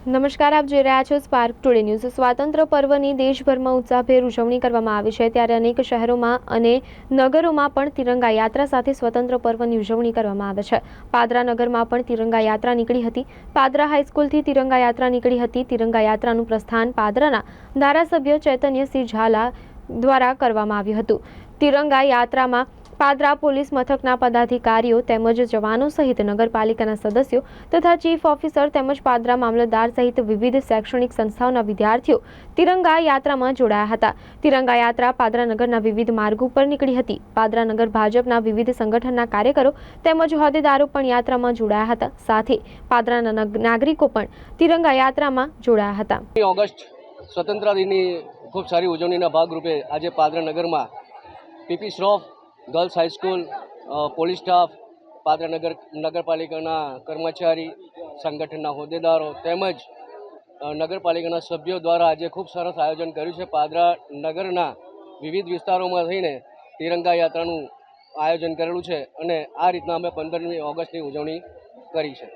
નમસ્કાર, આપ જોઈ રહ્યા છો સ્પાર્ક ટુડે ન્યૂઝ। સ્વાતંત્ર્ય પર્વની દેશભરમાં ઉત્સાહભેર ઉજવણી કરવામાં આવી છે, ત્યારે અનેક શહેરોમાં અને નગરોમાં પણ તિરંગા યાત્રા સાથે સ્વતંત્ર પર્વની ઉજવણી કરવામાં આવે છે। પાદરા નગરમાં પણ તિરંગા યાત્રા નીકળી હતી। પાદરા હાઈસ્કૂલથી તિરંગા યાત્રા નીકળી હતી। તિરંગા યાત્રાનું પ્રસ્થાન પાદરાના ધારાસભ્ય ચૈતન્યસિંહ ઝાલા દ્વારા કરવામાં આવ્યું હતું। તિરંગા યાત્રામાં પાદરા પોલીસ મથકના પદાધિકારીઓ તેમજ જવાનો સહિત નગરપાલિકાના સદસ્યો તથા ચીફ ઓફિસર તેમજ પાદરા મામલતદાર સહિત વિવિધ શૈક્ષણિક સંસ્થાઓના વિદ્યાર્થીઓ તિરંગા યાત્રામાં જોડાયા હતા। તિરંગા યાત્રા પાદરા નગરના વિવિધ માર્ગો પર નીકળી હતી। પાદરા નગર ભાજપના વિવિધ સંગઠનના કાર્યકરો તેમજ હોદ્દેદારો પણ યાત્રામાં જોડાયા હતા। સાથે પાદરાના નાગરિકો પણ તિરંગા યાત્રામાં જોડાયા હતા। ઓગસ્ટ સ્વતંત્રતા દિનની ખૂબ સારી ઉજવણીના ભાગરૂપે આજે પાદરા નગરમાં PP Shroff girls high school, police staff, Padra નગરપાલિકાના કર્મચારી, સંગઠનના હોદ્દેદારો તેમજ નગરપાલિકાના સભ્યો દ્વારા આજે ખૂબ સરસ આયોજન કર્યું છે। પાદરા નગરના વિવિધ વિસ્તારોમાં થઈને તિરંગા યાત્રાનું આયોજન કરેલું છે અને આ રીતના અમે 15મી ઓગસ્ટની ઉજવણી કરી છે।